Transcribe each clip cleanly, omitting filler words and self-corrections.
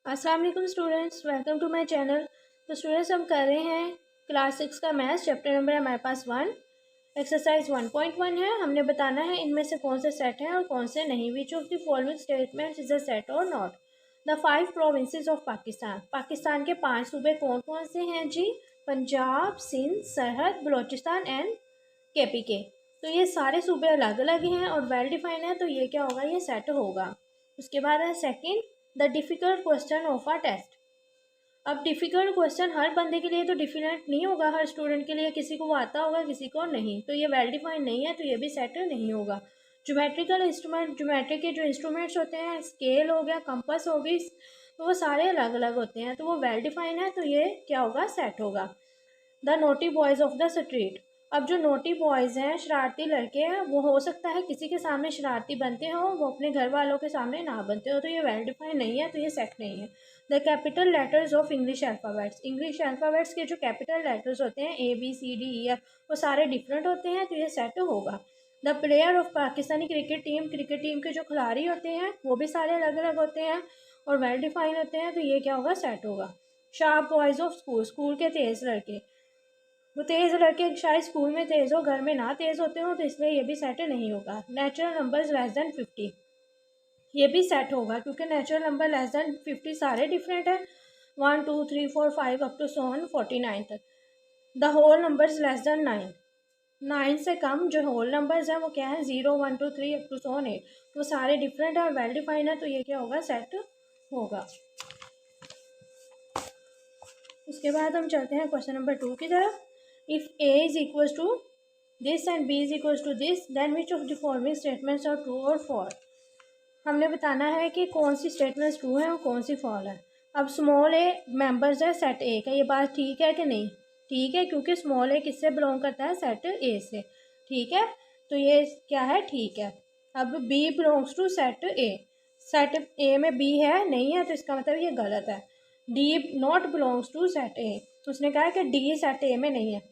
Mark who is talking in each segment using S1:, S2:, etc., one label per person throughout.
S1: अस्सलाम वालेकुम students, welcome to my channel. तो स्टूडेंट्स हम कर रहे हैं क्लास 6 का मैथ्स। चैप्टर नंबर है हमारे पास 1, एक्सरसाइज 1.1 है। हमने बताना है इनमें से कौन से सेट हैं और कौन से नहीं। Which of the following statements is a set or not. The 5 provinces of Pakistan. Pakistan के 5 सूबे कौन कौन से हैं जी? पंजाब, सिंध, सरहद, बलोचिस्तान एंड KPK। तो ये सारे सूबे अलग अलग हैं और वेल डिफाइंड है, तो ये क्या होगा? ये सेट होगा। उसके बाद है second, the difficult question of a test. अब डिफ़िकल्ट क्वेश्चन हर बंदे के लिए तो डिफिकल्ट नहीं होगा, हर स्टूडेंट के लिए किसी को वो आता होगा किसी को नहीं, तो ये वेल डिफाइंड नहीं है, तो ये भी सेट नहीं होगा। ज्योमेट्रिकल इंस्ट्रूमेंट, ज्योमेट्री के जो इंस्ट्रूमेंट्स होते हैं, स्केल हो गया, कंपास हो गई, तो वो सारे अलग अलग होते हैं, तो वो वेल डिफाइंड है, तो ये क्या होगा? सेट होगा। The naughty boys of the street. अब जो नोटी बॉयज़ हैं, शरारती लड़के हैं, वो हो सकता है किसी के सामने शरारती बनते हों, वो अपने घर वालों के सामने ना बनते हो, तो ये वेल डिफाइंड नहीं है, तो ये सेट नहीं है। The capital letters of English alphabets. English alphabets के जो कैपिटल लेटर्स होते हैं ABCDEF, वो सारे डिफरेंट होते हैं, तो ये सेट होगा। The player of Pakistani cricket team. Cricket team के जो खिलाड़ी होते हैं वो भी सारे अलग अलग होते हैं और वेल डिफाइंड होते हैं, तो ये क्या होगा? सेट होगा। Sharp boys of school. School के तेज़ लड़के। वो तेज़ लड़के शायद स्कूल में तेज़ हो, घर में ना तेज़ होते हो, तो इसलिए ये भी सेट नहीं होगा। Natural numbers less then 50। ये भी सेट होगा क्योंकि नेचुरल नंबर लेस देन 50 सारे डिफरेंट है। 1 2 3 4 5 अप टू 49 तक। The whole numbers less than 9। 9 से कम जो होल नंबर्स हैं वो क्या है? 0 1 2 3 अप टू 8। वो सारे डिफरेंट है और वेल डिफाइंड है, तो ये क्या होगा? सेट होगा। उसके बाद हम चलते हैं क्वेश्चन नंबर 2 की तरफ। If A is equal to this and B is equal to this, then which of the following statements are true और फॉल्स। हमने बताना है कि कौन सी स्टेटमेंट्स ट्रू है और कौन सी फॉल्स है। अब स्मॉल a मेंबर्स है सेट A का, ये बात ठीक है कि नहीं? ठीक है, क्योंकि स्मॉल a किससे बिलोंग करता है? सेट A से। ठीक है, तो ये क्या है? ठीक है। अब B belongs to set A। Set A में B है नहीं है, तो इसका मतलब ये गलत है। D not belongs to set A। उसने कहा है कि D सेट A में नहीं है,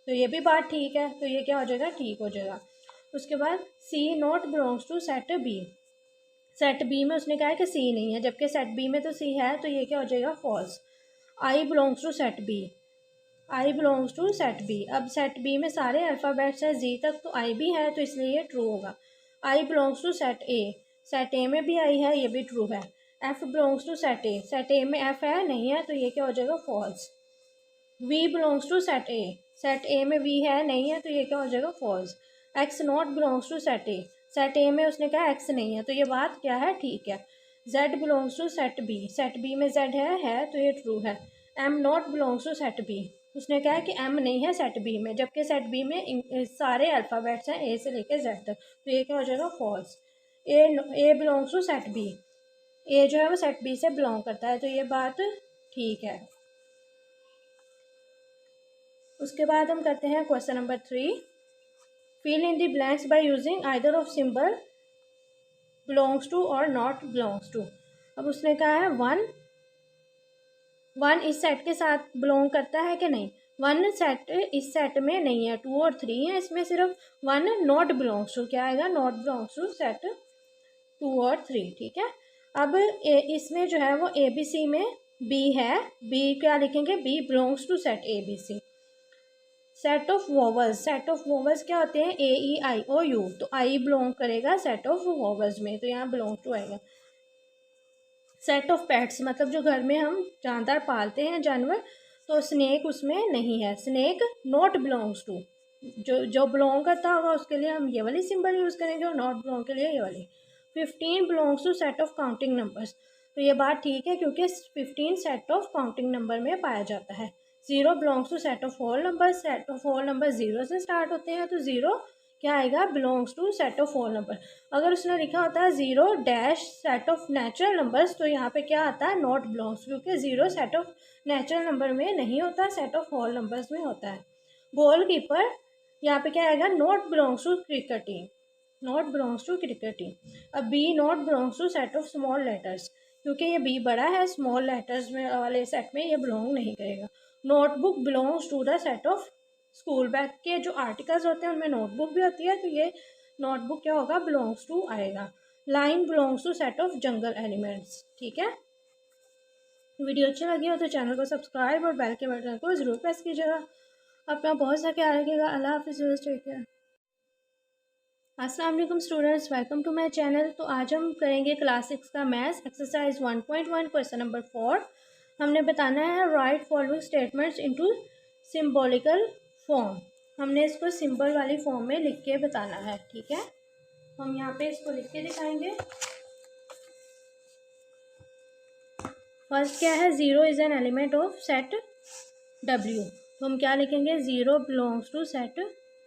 S1: तो ये भी बात ठीक है, तो ये क्या हो जाएगा? ठीक हो जाएगा। उसके बाद C not belongs to set B। Set B में उसने कहा है कि C नहीं है, जबकि सेट B में तो C है, तो ये क्या हो जाएगा? False. I belongs to set B। I belongs to set B। अब सेट B में सारे अल्फ़ाबेट्स हैं Z तक, तो I भी है, तो इसलिए ये ट्रू होगा। I belongs to set A। Set A में भी I है, ये भी ट्रू है। F belongs to set A। Set A में F है नहीं है, तो ये क्या हो जाएगा? False. V belongs to set A। Set A में V है नहीं है, तो ये क्या हो जाएगा? False. X not belongs to set A। Set A में उसने कहा X नहीं है, तो ये बात क्या है? ठीक है। Z belongs to set B। Set B में Z है, तो ये ट्रू है। M not belongs to set B। उसने कहा है कि M नहीं है सेट B में, जबकि सेट B में सारे अल्फ़ाबेट्स हैं A से लेकर Z तक, तो ये क्या हो जाएगा? False. A belongs to set B। A जो है वो सेट B से बिलोंग करता है, तो ये बात ठीक है। उसके बाद हम करते हैं question number 3। Fill in the blanks by using either of symbol belongs to और नॉट बिलोंग्स टू। अब उसने कहा है वन इस सेट के साथ बिलोंग करता है कि नहीं? वन सेट इस सेट में नहीं है, 2 और 3 है, इसमें सिर्फ 1 नॉट बिलोंग्स टू। क्या आएगा? नॉट बिलोंग्स टू सेट 2 और 3। ठीक है। अब इसमें जो है वो ABC में B है। B क्या लिखेंगे? B belongs to set ABC। Set of vowels. Set of vowels क्या होते हैं? AEIOU। तो आई बिलोंग करेगा सेट ऑफ वोवल्स में, तो यहाँ बिलोंग टू आएगा। सेट ऑफ पेट्स मतलब जो घर में हम जानदार पालते हैं जानवर, तो स्नेक उसमें नहीं है। Snake not belongs to. जो बिलोंग करता होगा उसके लिए हम ये वाली सिंबल यूज़ करेंगे और नॉट बिलोंग के लिए ये वाली। 15 belongs to set of counting numbers. तो ये बात ठीक है क्योंकि 15 सेट ऑफ काउंटिंग नंबर में पाया जाता है। 0 belongs to set of whole number. Set of whole number 0 से स्टार्ट होते हैं, तो 0 क्या आएगा? Belongs to set of whole number. अगर उसने लिखा होता है 0 dash set of natural numbers, तो यहाँ पे क्या आता है? नॉट बिलोंग्स, क्योंकि 0 सेट ऑफ नेचुरल नंबर में नहीं होता, सेट ऑफ होल नंबर्स में होता है। गोल कीपर यहाँ पे क्या आएगा? Not belongs to cricket team. Not belongs to cricket team. अब B not belongs to set of small letters, क्योंकि ये बी बड़ा है, स्मॉल लेटर्स में वाले सेट में ये बिलोंग नहीं करेगा। Notebook belongs to the set of school bag के जो आर्टिकल्स होते हैं उनमें नोटबुक भी होती है, तो ये नोटबुक क्या होगा? बिलोंग्स टू आएगा। Lion belongs to set of jungle elements. ठीक है, वीडियो अच्छा लगी हो तो चैनल को सब्सक्राइब और बेल के बटन को ज़रूर प्रेस कीजिएगा। अपना बहुत सा ख्याल रखिएगा। अल्लाह हाफिज़, टेक केयर। अस्सलाम वालेकुम students, welcome to my channel. तो आज हम करेंगे क्लास 6 का मैथ्स एक्सरसाइज 1.1 क्वेश्चन नंबर 4। हमने बताना है right following statements into symbolical form. हमने इसको सिंबल वाली फॉर्म में लिख के बताना है। ठीक है, हम यहाँ पे इसको लिख के दिखाएंगे। फर्स्ट क्या है, zero is an element of set W। तो हम क्या लिखेंगे, zero belongs to set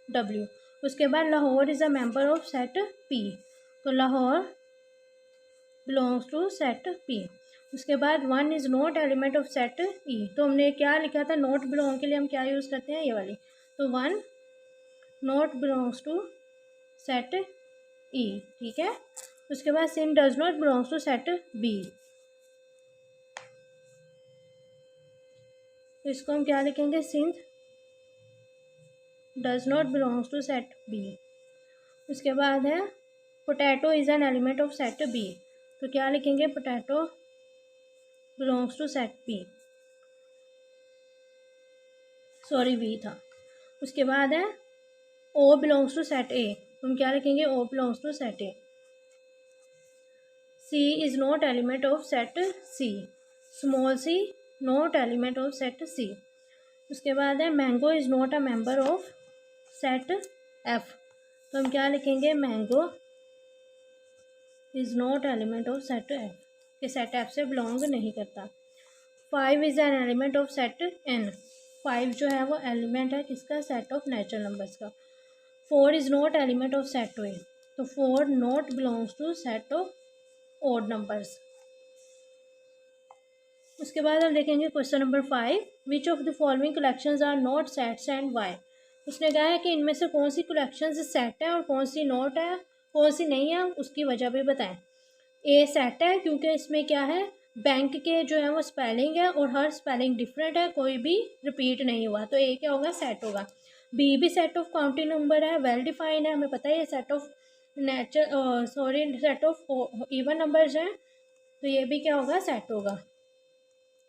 S1: W। उसके बाद Lahore is a member of set P। तो Lahore belongs to set P। उसके बाद one is not element of set E। तो हमने क्या लिखा था, नॉट बिलोंग के लिए हम क्या यूज़ करते हैं, ये वाली। तो one not belongs to set E। ठीक है, उसके बाद sin does not belongs to set B। तो इसको हम क्या लिखेंगे, synth does not belongs to set B। उसके बाद है potato is an element of set B। तो क्या लिखेंगे, potato belongs to set B, sorry B था। उसके बाद है O belongs to set A। तो हम क्या लिखेंगे, O belongs to set A। C is not element of set C, small c not element of set C। उसके बाद है mango is not a member of set F। तो हम क्या लिखेंगे, mango is not element of set F, कि set F से belong नहीं करता। Five is an element of set N। Five जो है वो एलिमेंट है किसका, सेट ऑफ नेचुरल नंबर्स का। Four is not element of set A। तो four not belongs to set of odd numbers. उसके बाद हम देखेंगे question number 5, which of the following collections are not sets and why. उसने कहा है कि इनमें से कौन सी कलेक्शंस सेट है और कौन सी नॉट है, कौन सी नहीं है, उसकी वजह भी बताएं। ए सेट है क्योंकि इसमें क्या है, बैंक के जो है वो स्पेलिंग है और हर स्पेलिंग डिफरेंट है, कोई भी रिपीट नहीं हुआ, तो ए क्या होगा, सेट होगा। बी भी सेट ऑफ काउंटिंग नंबर है, वेल डिफाइंड है, हमें पता है ये set of set of even numbers हैं, तो ये भी क्या होगा, सेट होगा।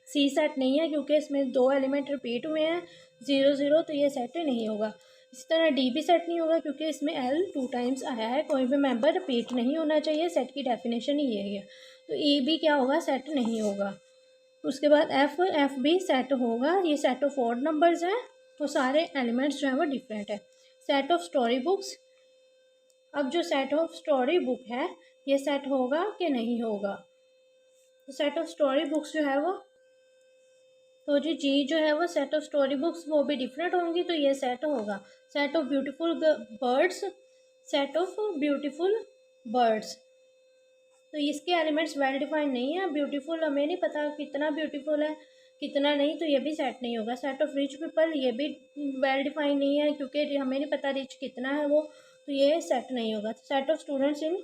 S1: सी सेट नहीं है क्योंकि इसमें दो एलिमेंट रिपीट हुए हैं, 0 0, तो ये सेट नहीं होगा। इसी तरह डी भी सेट नहीं होगा क्योंकि इसमें एल 2 टाइम्स आया है, कोई भी मेंबर रिपीट नहीं होना चाहिए, सेट की डेफिनेशन ही यही है। तो ई भी क्या होगा, सेट नहीं होगा। उसके बाद एफ भी सेट होगा, ये सेट ऑफ ऑड नंबर्स हैं, तो सारे एलिमेंट्स जो हैं वो डिफरेंट है। सेट ऑफ स्टोरी बुक्स, अब जो सेट ऑफ स्टोरी बुक है ये सेट होगा कि नहीं होगा। तो सेट ऑफ स्टोरी बुक्स जो है वो, तो जी जो है वो सेट ऑफ स्टोरी बुक्स वो भी डिफरेंट होंगी, तो ये सेट होगा। Set of beautiful birds, set of beautiful birds, तो इसके एलिमेंट्स वेल डिफाइंड नहीं है। ब्यूटीफुल हमें नहीं पता कितना ब्यूटीफुल है कितना नहीं, तो ये भी सेट नहीं होगा। सेट ऑफ रिच पीपल, ये भी वेल डिफाइंड नहीं है क्योंकि हमें नहीं पता रिच कितना है वो, तो ये सेट नहीं होगा। Set of students in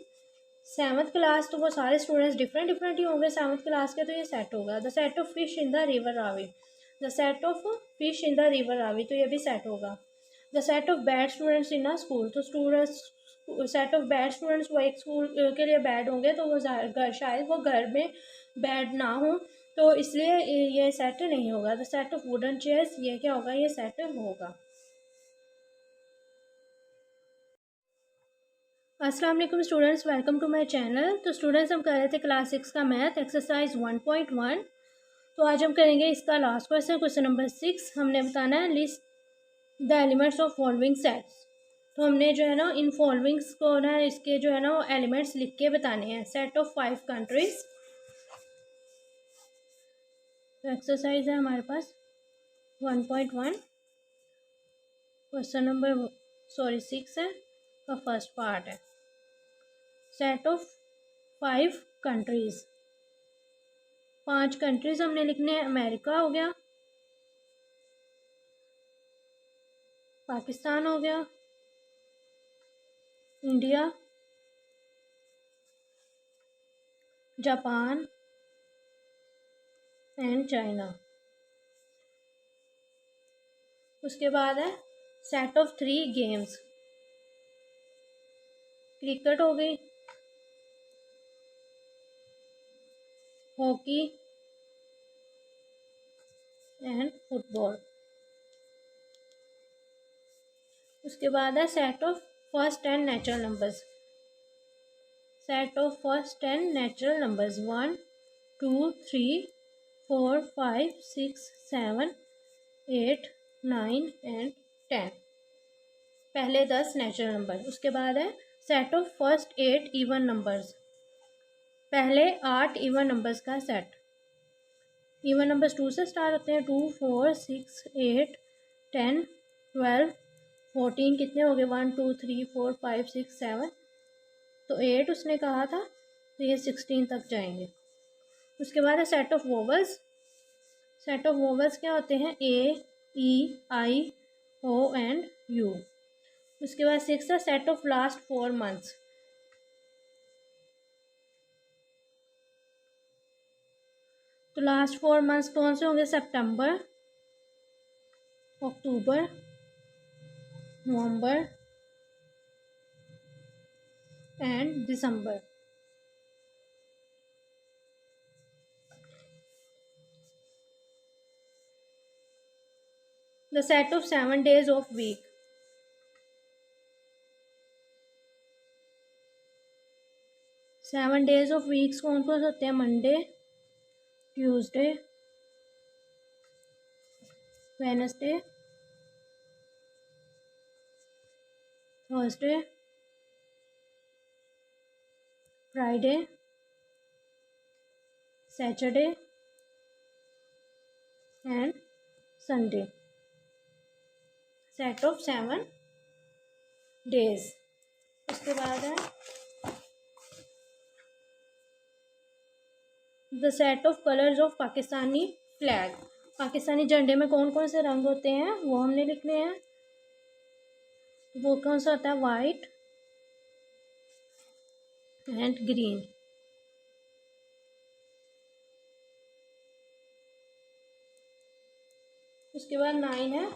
S1: 7th class, तो वो सारे स्टूडेंट्स डिफरेंट डिफरेंट ही होंगे 7th क्लास के, तो ये सेट होगा। The set of fish in the river Ravi, the set of fish in the river Ravi, तो ये भी सेट होगा। The set of bad students in a school, तो students set of bad students वो एक स्कूल के लिए बैड होंगे, तो वो शायद वो घर में बैड ना हो, तो इसलिए ये सेट नहीं होगा। The set of wooden chairs, ये क्या होगा, ये सेट होगा। अस्सलाम वालेकुम students, welcome to my channel. तो स्टूडेंट्स हम कर रहे थे क्लास 6 का मैथ एक्सरसाइज 1.1। तो आज हम करेंगे इसका लास्ट क्वेश्चन, क्वेश्चन नंबर 6। हमने बताना है list the elements of following sets. तो हमने जो है ना इन फॉलोइंग्स को ना इसके जो है ना वो एलिमेंट्स लिख के बताने हैं। सेट ऑफ 5 कंट्रीज, तो एक्सरसाइज है हमारे पास 1.1, क्वेश्चन नंबर 6 है और फर्स्ट पार्ट है। सेट ऑफ 5 कंट्रीज, 5 कंट्रीज हमने लिखने हैं। अमेरिका हो गया, पाकिस्तान हो गया, इंडिया, जापान एंड चाइना। उसके बाद है सेट ऑफ 3 गेम्स, क्रिकेट हो गई, हॉकी एंड फुटबॉल। उसके बाद है set of first 10 natural numbers. Set of first 10 natural numbers 1 2 3 4 5 6 7 8 9 and 10। पहले 10 नेचुरल नंबर। उसके बाद है set of first 8 even numbers. पहले 8 इवन नंबर्स का सेट। इवन नंबर्स 2 से स्टार्ट होते हैं। 2 4 6 8 10 12 14। कितने हो गए? 1 2 3 4 5 6 7। तो 8 उसने कहा था, तो ये 16 तक जाएंगे। उसके बाद है set of vowels. Set of vowels क्या होते हैं? A E I O and U. उसके बाद 6 है सेट ऑफ लास्ट 4 मंथ्स। तो लास्ट 4 मंथ्स कौन से होंगे? सितंबर, अक्टूबर, नवंबर एंड दिसंबर। The set of 7 days of week. 7 days of weeks कौन कौन से होते हैं? Monday, Tuesday, Wednesday, Thursday, Friday, Saturday and Sunday. Set of 7 days। उसके बाद है the set of colours of Pakistani flag. Pakistani झंडे में कौन कौन से रंग होते हैं वो हमने लिखने हैं। वो कौन सा होता है? White and green. उसके बाद 9 है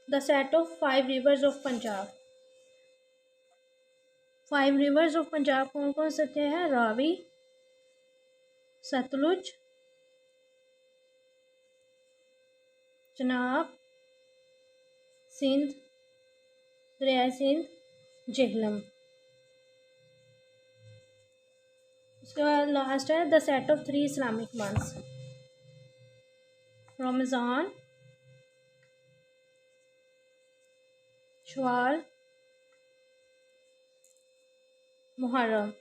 S1: the set of 5 reverse of Punjab. 5 reverse of Punjab कौन कौन से हैं? रावी, सतलुज, चनाब, सिंध, दरिया सिंध, झेलम। उसके बाद लास्ट है the set of 3 Islamic months. Ramzan, Shawwal, Muharram.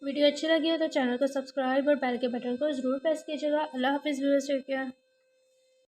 S1: Video अच्छी लगी हो तो चैनल को सब्सक्राइब और बेल के बटन को ज़रूर प्रेस कीजिएगा। अल्लाह हाफिज़ व्यूअर्स, टेक केयर।